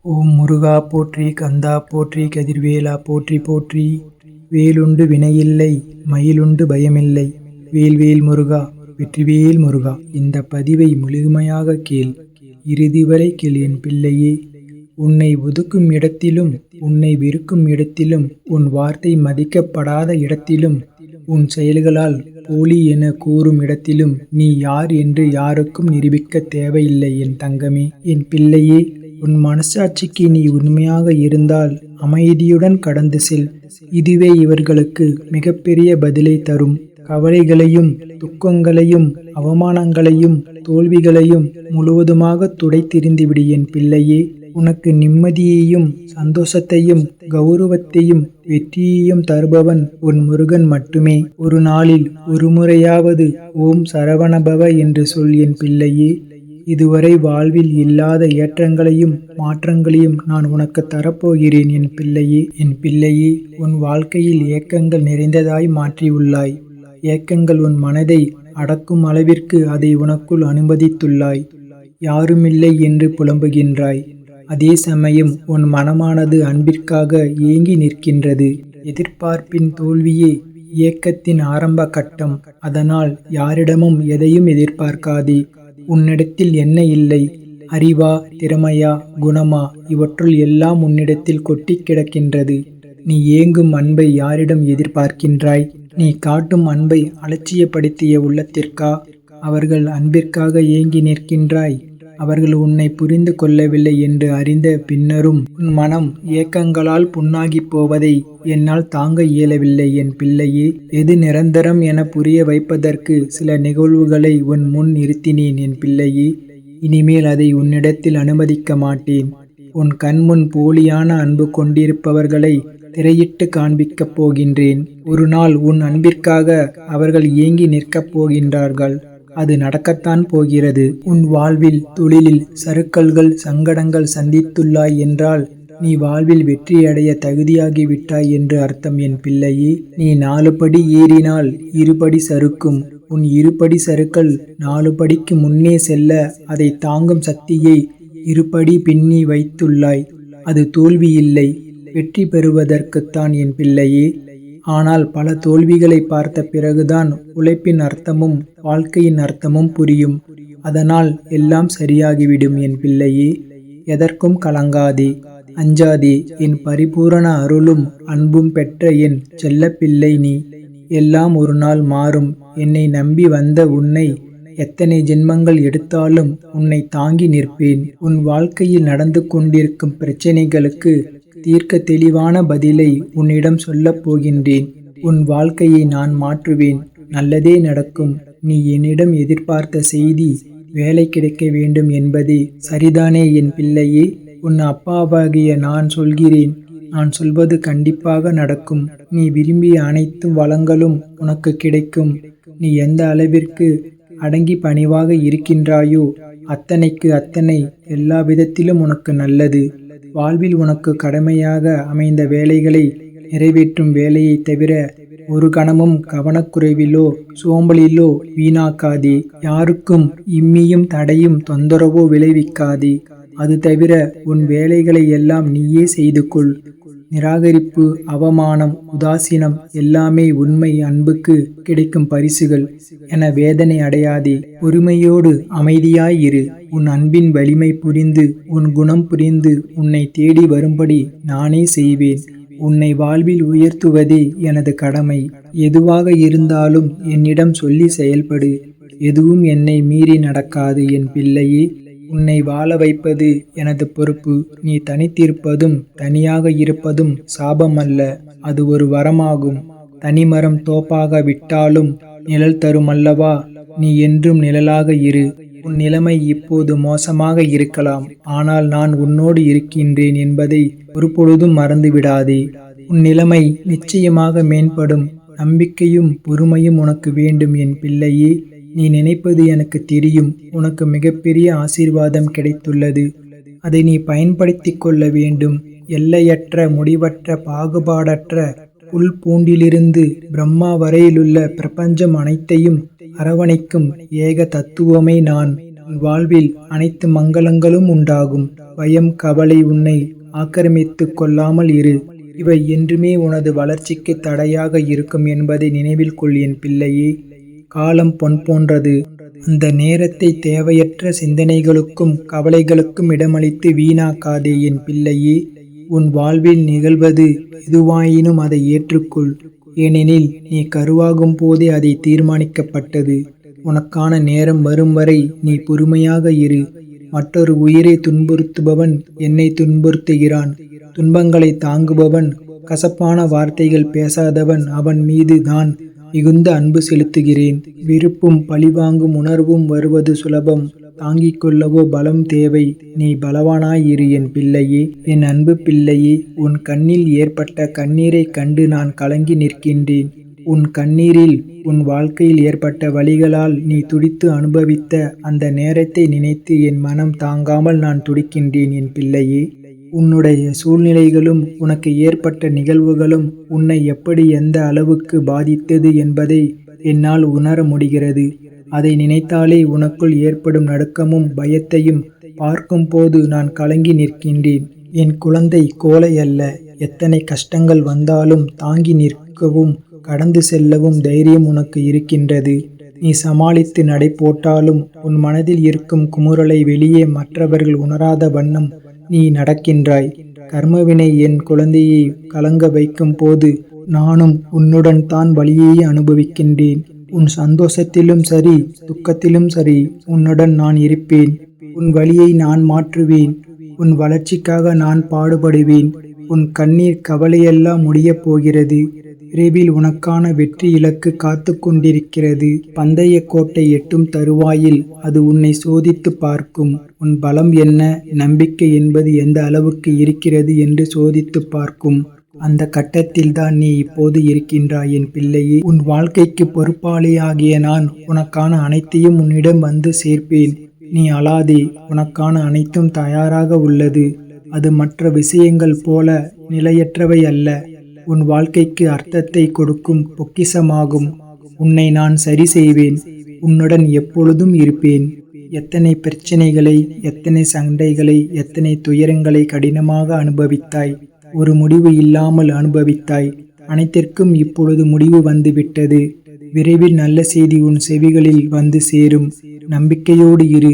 ஓம் முருகா போற்றி, கந்தா போற்றி, கதிர்வேலா போற்றி போற்றி. வேலுண்டு வினையில்லை, மயிலுண்டு பயமில்லை. வேல்வேல் முருகா, வெற்றிவேல் முருகா. இந்த பதிவை முழுமையாக கேள், இறுதி வரை கேள் என் பிள்ளையே. உன்னை ஒதுக்கும் இடத்திலும், உன்னை வெறுக்கும் இடத்திலும், உன் வார்த்தை மதிக்கப்படாத இடத்திலும், உன் செயல்களால் போலி என கூறும் இடத்திலும் நீ யார் என்று யாருக்கும் நிரூபிக்க தேவையில்லை என் தங்கமே, என் பிள்ளையே. உன் மனசாட்சிக்கு நீ உண்மையாக இருந்தால் அமைதியுடன் கடந்து செல். இதுவே இவர்களுக்கு மிகப்பெரிய பதிலை தரும். கவலைகளையும் துக்கங்களையும் அவமானங்களையும் தோல்விகளையும் முழுவதுமாக துடைத்தெறிந்துவிடு என் பிள்ளையே. உனக்கு நிம்மதியையும் சந்தோஷத்தையும் கௌரவத்தையும் வெற்றியையும் தருபவன் உன் முருகன் மட்டுமே. ஒரு நாளில் ஒரு முறையாவது ஓம் சரவணபவ என்று சொல் என் பிள்ளையே. இதுவரை வாழ்வில் இல்லாத ஏற்றங்களையும் மாற்றங்களையும் நான் உனக்கு தரப்போகிறேன் என் பிள்ளையே. என் பிள்ளையே, உன் வாழ்க்கையில் ஏக்கங்கள் நிறைந்ததாய் மாற்றியுள்ளாய். ஏக்கங்கள் உன் மனதை அடக்கும் அளவிற்கு அதை உனக்குள் அனுமதித்துள்ளாய். யாருமில்லை என்று புலம்புகின்றாய். அதே சமயம் உன் மனமானது அன்பிற்காக ஏங்கி நிற்கின்றது. எதிர்பார்ப்பின் தோல்வியே இயக்கத்தின் ஆரம்ப கட்டம். அதனால் யாரிடமும் எதையும் எதிர்பார்க்காதே. உன்னிடத்தில் என்ன இல்லை? அறிவா, திறமையா, குணமா? இவற்றுள் எல்லாம் உன்னிடத்தில் கொட்டி கிடக்கின்றது. நீ ஏங்கும் அன்பை யாரிடம் எதிர்பார்க்கின்றாய்? நீ காட்டும் அன்பை அலட்சியப்படுத்திய உள்ளத்திற்கா அவர்கள் அன்பிற்காக ஏங்கி நிற்கின்றாய்? அவர்கள் உன்னை புரிந்து கொள்ளவில்லை என்று அறிந்த பின்னரும் உன் மனம் ஏக்கங்களால் புண்ணாகிப் போவதை என்னால் தாங்க இயலவில்லை என் பிள்ளையே. எது நிரந்தரம் என புரிய வைப்பதற்கு சில நிகழ்வுகளை உன் முன் நிறுத்தினேன் என் பிள்ளையே. இனிமேல் அதை உன்னிடத்தில் அனுமதிக்க மாட்டேன். உன் கண்முன் போலியான அன்பு கொண்டிருப்பவர்களை திரையிட்டு காண்பிக்கப் போகின்றேன். ஒரு நாள் உன் அன்பிற்காக அவர்கள் ஏங்கி நிற்கப் போகின்றார்கள். அது நடக்கத்தான் போகிறது. உன் வாழ்வில் தொழிலில் சறுக்கல்கள் சங்கடங்கள் சந்தித்துள்ளாய் என்றால் நீ வாழ்வில் வெற்றியடைய தகுதியாகி விட்டாய் என்று அர்த்தம் என் பிள்ளையே. நீ 4 படி ஏறினால் 2 படி சறுக்கும். உன் 2 படி சறுக்கல் 4 படிக்கு முன்னே செல்ல அதை தாங்கும் சக்தியை 2 படி பின்னி வைத்துள்ளாய். அது தோல்வி இல்லை, வெற்றி பெறுவதற்குத்தான் என் பிள்ளையே. ஆனால் பல தோல்விகளை பார்த்த பிறகுதான் உழைப்பின் அர்த்தமும் வாழ்க்கையின் அர்த்தமும் புரியும். அதனால் எல்லாம் சரியாகிவிடும் என் பிள்ளையே. எதற்கும் கலங்காதே, அஞ்சாதே. என் பரிபூரண அருளும் அன்பும் பெற்ற என் செல்ல பிள்ளை நீ. எல்லாம் ஒரு நாள் மாறும். என்னை நம்பி வந்த உன்னை எத்தனை ஜென்மங்கள் எடுத்தாலும் உன்னை தாங்கி நிற்பேன். உன் வாழ்க்கையில் நடந்து கொண்டிருக்கும் பிரச்சனைகளுக்கு தீர்க்க தெளிவான பதிலை உன்னிடம் சொல்லப் போகின்றேன். உன் வாழ்க்கையை நான் மாற்றுவேன். நல்லதே நடக்கும். நீ என்னிடம் எதிர்பார்த்த செய்தி வேலை கிடைக்க வேண்டும் என்பதே சரிதானே என் பிள்ளையே? உன் அப்பாவாகிய நான் சொல்கிறேன். நான் சொல்வது கண்டிப்பாக நடக்கும். நீ விரும்பிய அனைத்து வளங்களும் உனக்கு கிடைக்கும். நீ எந்த அளவிற்கு அடங்கி பணிவாக இருக்கின்றாயோ அத்தனைக்கு அத்தனை எல்லா விதத்திலும் உனக்கு நல்லது. வாழ்வில் உனக்கு கடமையாக அமைந்த வேலைகளை நிறைவேற்றும் வேலையை தவிர ஒரு கணமும் கவனக்குறைவிலோ சோம்பலிலோ வீணாக்காதே. யாருக்கும் இம்மியும் தடையும் தொந்தரவோ விளைவிக்காதே. அது தவிர உன் வேலைகளை எல்லாம் நீயே செய்து கொள். நிராகரிப்பு, அவமானம், உதாசீனம் எல்லாமே உண்மை அன்புக்கு கிடைக்கும் பரிசுகள் என வேதனை அடையாதே. பொறுமையோடு அமைதியாயிரு. உன் அன்பின் வலிமை புரிந்து உன் குணம் புரிந்து உன்னை தேடி வரும்படி நானே செய்வேன். உன்னை வாழ்வில் உயர்த்துவதே எனது கடமை. எதுவாக இருந்தாலும் என்னிடம் சொல்லி செயல்படு. எதுவும் என்னை மீறி நடக்காது என் பிள்ளையே. உன்னை வாழ வைப்பது எனது பொறுப்பு. நீ தனித்திருப்பதும் தனியாக இருப்பதும் சாபமல்ல, அது ஒரு வரமாகும். தனிமரம் தோப்பாக விட்டாலும் நிழல் தருமல்லவா? நீ என்றும் நிழலாக இரு. உன் நிலைமை இப்போது மோசமாக இருக்கலாம், ஆனால் நான் உன்னோடு இருக்கின்றேன் என்பதை ஒருபொழுதும் மறந்துவிடாதே. உன் நிலைமை நிச்சயமாக மேம்படும். நம்பிக்கையும் பொறுமையும் உனக்கு வேண்டும் என் பிள்ளையே. நீ நினைப்பது எனக்கு தெரியும். உனக்கு மிகப்பெரிய ஆசீர்வாதம் கிடைத்துள்ளது. அதை நீ பயன்படுத்தி கொள்ள வேண்டும். எல்லையற்ற முடிவற்ற பாகுபாடற்ற புல் பூண்டிலிருந்து பிரம்மா வரையிலுள்ள பிரபஞ்சம் அனைத்தையும் அரவணைக்கும் ஏக தத்துவமே நான். வாழ்வில் அனைத்து மங்களங்களும் உண்டாகும். பயம், கவலை உன்னை ஆக்கிரமித்துக் கொள்ளாமல் இரு. இவை என்றுமே உனது வளர்ச்சிக்கு தடையாக இருக்கும் என்பதை நினைவில் கொள் என் பிள்ளையே. காலம் பொன் போன்றது. அந்த நேரத்தை தேவையற்ற சிந்தனைகளுக்கும் கவலைகளுக்கும் இடமளித்து வீணாக்காதே என் பிள்ளையே. உன் வாழ்வில் நிகழ்வது எதுவாயினும் அதை ஏற்றுக்கொள். ஏனெனில் நீ கருவாகும் போதே அதை தீர்மானிக்கப்பட்டது. உனக்கான நேரம் வரும் வரை நீ பொறுமையாக இரு. மற்றொரு உயிரை துன்புறுத்துபவன் என்னை துன்புறுத்துகிறான். துன்பங்களை தாங்குபவன், கசப்பான வார்த்தைகள் பேசாதவன், அவன் மீது நான் மிகுந்த அன்பு செலுத்துகிறேன். விருப்பும் பழிவாங்கும் உணர்வும் வருவது சுலபம். தாங்கிக் கொள்ளவோ பலம் தேவை. நீ பலவானாய் இரு என் பிள்ளையே. என் அன்பு பிள்ளையே, உன் கண்ணில் ஏற்பட்ட கண்ணீரைக் கண்டு நான் கலங்கி நிற்கின்றேன். உன் கண்ணீரில் உன் வாழ்க்கையில் ஏற்பட்ட வலிகளால் நீ துடித்து அனுபவித்த அந்த நேரத்தை நினைத்து என் மனம் தாங்காமல் நான் துடிக்கின்றேன் என் பிள்ளையே. உன்னுடைய சூழ்நிலைகளும் உனக்கு ஏற்பட்ட நிகழ்வுகளும் உன்னை எப்படி எந்த அளவுக்கு பாதித்தது என்பதை என்னால் உணர முடிகிறது. அதை நினைத்தாலே உனக்குள் ஏற்படும் நடுக்கமும் பயத்தையும் பார்க்கும்போது நான் கலங்கி நிற்கின்றேன். என் குழந்தை கோழை அல்ல. எத்தனை கஷ்டங்கள் வந்தாலும் தாங்கி நிற்கவும் கடந்து செல்லவும் தைரியம் உனக்கு இருக்கின்றது. நீ சமாளித்து நடை போட்டாலும் உன் மனதில் இருக்கும் குமுறலை வெளியே மற்றவர்கள் உணராத வண்ணம் நீ நடக்கின்றாய். கர்மவினை என் குழந்தையை கலங்க வைக்கும் போது நானும் உன்னுடன் தான் வலியை அனுபவிக்கின்றேன். உன் சந்தோஷத்திலும் சரி துக்கத்திலும் சரி உன்னுடன் நான் இருப்பேன். உன் வலியை நான் மாற்றுவேன். உன் வளர்ச்சிக்காக நான் பாடுபடுவேன். உன் கண்ணீர் கவலையெல்லாம் முடியப் போகிறது. விரைவில் உனக்கான வெற்றி இலக்கு காத்து கொண்டிருக்கிறது. பந்தய கோட்டை எட்டும் தருவாயில் அது உன்னை சோதித்து பார்க்கும். உன் பலம் என்ன, நம்பிக்கை என்பது எந்த அளவுக்கு இருக்கிறது என்று சோதித்து பார்க்கும். அந்த கட்டத்தில்தான் நீ இப்போது இருக்கின்றாய் என் பிள்ளையே. உன் வாழ்க்கைக்கு பொறுப்பாளியாகிய நான் உனக்கான அனைத்தையும் உன்னிடம் வந்து சேர்ப்பேன். நீ அழாதே. உனக்கான அனைத்தும் தயாராக உள்ளது. அது மற்ற விஷயங்கள் போல நிலையற்றவை அல்ல. உன் வாழ்க்கைக்கு அர்த்தத்தை கொடுக்கும் பொக்கிஷமாகும். உன்னை நான் சரி செய்வேன். உன்னுடன் எப்பொழுதும் இருப்பேன். எத்தனை பிரச்சனைகளை, எத்தனை சண்டைகளை, எத்தனை துயரங்களை கடினமாக அனுபவித்தாய். ஒரு முடிவு இல்லாமல் அனுபவித்தாய். அனைத்திற்கும் இப்பொழுது முடிவு வந்துவிட்டது. விரைவில் நல்ல செய்தி உன் செவிகளில் வந்து சேரும். நம்பிக்கையோடு இரு.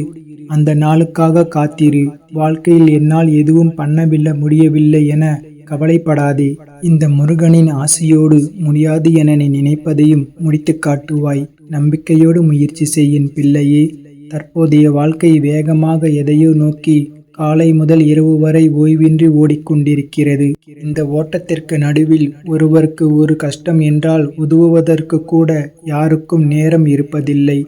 அந்த நாளுக்காக காத்திரு. வாழ்க்கையில் என்னால் எதுவும் பண்ணவில்லை முடியவில்லை என கவலைப்படாதே. இந்த முருகனின் ஆசையோடு முடியாது என நீ நினைப்பதையும் முடித்து காட்டுவாய். நம்பிக்கையோடு முயற்சி செய்யின் பிள்ளையே. தற்போதைய வாழ்க்கை வேகமாக எதையோ நோக்கி காலை முதல் இரவு வரை ஓய்வின்றி ஓடிக்கொண்டிருக்கிறது. இந்த ஓட்டத்திற்கு நடுவில் ஒருவருக்கு ஒரு கஷ்டம் என்றால் உதவுவதற்கு கூட யாருக்கும் நேரம் இருப்பதில்லை.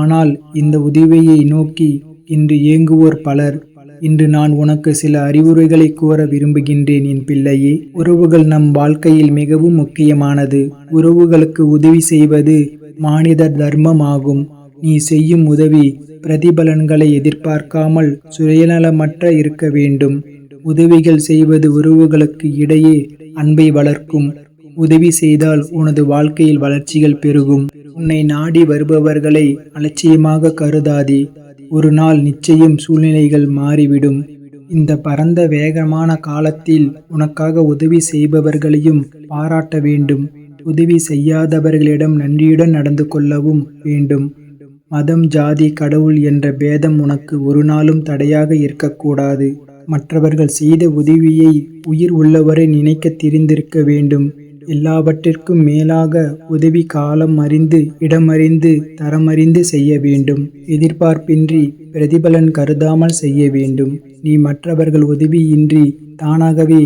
ஆனால் இந்த உதவியை நோக்கி இன்று ஏங்குவோர் பலர். இன்று நான் உனக்கு சில அறிவுரைகளை கூற விரும்புகின்றேன் என் பிள்ளையே. உறவுகள் நம் வாழ்க்கையில் மிகவும் முக்கியமானது. உறவுகளுக்கு உதவி செய்வது மானிட தர்மமாகும். நீ செய்யும் உதவி பிரதிபலன்களை எதிர்பார்க்காமல் சுயநலமற்ற இருக்க வேண்டும். உதவிகள் செய்வது உறவுகளுக்கு இடையே அன்பை வளர்க்கும். உதவி செய்தால் உனது வாழ்க்கையில் வளர்ச்சிகள் பெருகும். உன்னை நாடி வருபவர்களை அலட்சியமாக கருதாதே. ஒரு நாள் நிச்சயம் சூழ்நிலைகள் மாறிவிடும். இந்த பரந்த வேகமான காலத்தில் உனக்காக உதவி செய்பவர்களையும் பாராட்ட வேண்டும். உதவி செய்யாதவர்களிடம் நன்றியுடன் நடந்து கொள்ளவும் வேண்டும். மதம், ஜாதி, கடவுள் என்ற பேதம் உனக்கு ஒரு நாளும் தடையாக இருக்கக்கூடாது. மற்றவர்கள் செய்த உதவியை உயிர் உள்ளவரை நினைக்க தெரிந்திருக்க வேண்டும். எல்லாவற்றிற்கும் மேலாக உதவி காலம் அறிந்து, இடமறிந்து, தரமறிந்து செய்ய வேண்டும். எதிர்பார்ப்பின்றி, பிரதிபலன் கருதாமல் செய்ய வேண்டும். நீ மற்றவர்கள் உதவியின்றி தானாகவே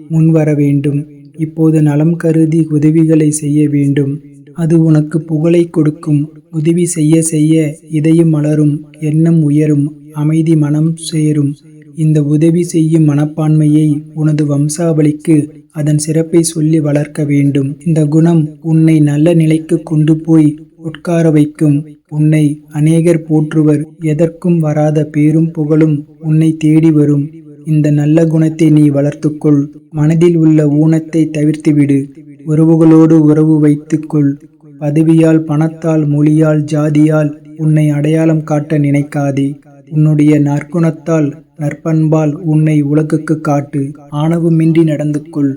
முன்வர வேண்டும். இப்போது நலம் கருதி உதவிகளை செய்ய வேண்டும். அது உனக்கு புகழை கொடுக்கும். உதவி செய்ய செய்ய இதயம் மலரும், எண்ணம் உயரும், அமைதி மனம் சேரும். இந்த உதவி செய்யும் மனப்பான்மையை உனது வம்சாவளிக்கு அதன் சிறப்பை சொல்லி வளர்க்க வேண்டும். இந்த குணம் உன்னை நல்ல நிலைக்கு கொண்டு போய் உட்கார வைக்கும். உன்னை அநேகர் போற்றுவர். எதற்கும் வராத பேரும் புகழும் உன்னை தேடி வரும். இந்த நல்ல குணத்தை நீ வளர்த்துக்கொள். மனதில் உள்ள ஊனத்தை தவிர்த்துவிடு. உறவுகளோடு உறவு வைத்துக்கொள். பதவியால், பணத்தால், மொழியால், ஜாதியால் உன்னை அடையாளம் காட்ட நினைக்காதே. உன்னுடைய நற்குணத்தால் நற்பண்பால் உன்னை உலகுக்கு காட்டு. ஆணவமின்றி நடந்து கொள்.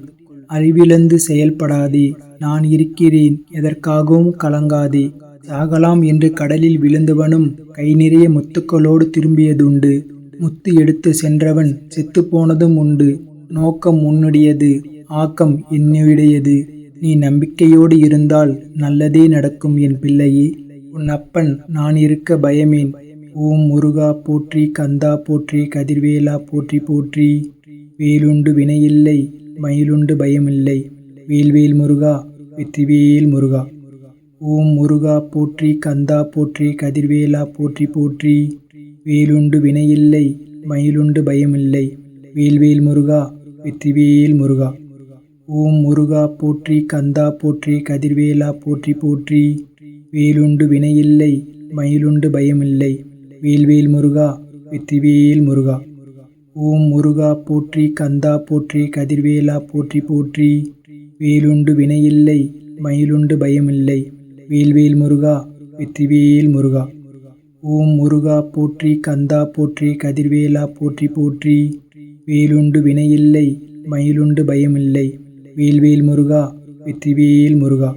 அறிவிழந்து செயல்படாதே. நான் இருக்கிறேன், எதற்காகவும் கலங்காதே. சாகலாம் என்று கடலில் விழுந்தவனும் கை நிறைய முத்துக்களோடு திரும்பியதுண்டு. முத்து எடுத்து சென்றவன் செத்துப்போனதும் உண்டு. நோக்கம் உன்னுடையது, ஆக்கம் என்னுடையது. நீ நம்பிக்கையோடு இருந்தால் நல்லதே நடக்கும் என் பிள்ளையே. உன் அப்பன் நான் இருக்க பயமேன். ஓம் முருகா போற்றி, கந்தா போற்றி, கதிர்வேலா போற்றி போற்றி. வேலுண்டு வினையில்லை, மயிலுண்டு பயமில்லை. வேல்வேல் முருகா, வெற்றிவேல் முருகா. ஓம் முருகா போற்றி, கந்தா போற்றி, கதிர்வேலா போற்றி போற்றி. வேலுண்டு வினையில்லை, மயிலுண்டு பயமில்லை. வேல்வேல் முருகா, வெற்றிவேல் முருகா. ஓம் முருகா போற்றி, கந்தா போற்றி, கதிர்வேலா போற்றி போற்றி. வேலுண்டு வினையில்லை, மயிலுண்டு பயமில்லை. வேல்வேல் முருகா, வெற்றிவேல் முருகா. ஓம் முருகா போற்றி, கந்தா போற்றி, கதிர்வேலா போற்றி போற்றி. வேலுண்டு வினையில்லை, மயிலுண்டு பயமில்லை. வேல்வேல் முருகா, வெற்றிவேல் முருகா. ஓம் முருகா போற்றி, கந்தா போற்றி, கதிர்வேலா போற்றி போற்றி. வேலுண்டு வினையில்லை, மயிலுண்டு பயமில்லை. வேல்வேல் முருகா, வெற்றிவேல் முருகா.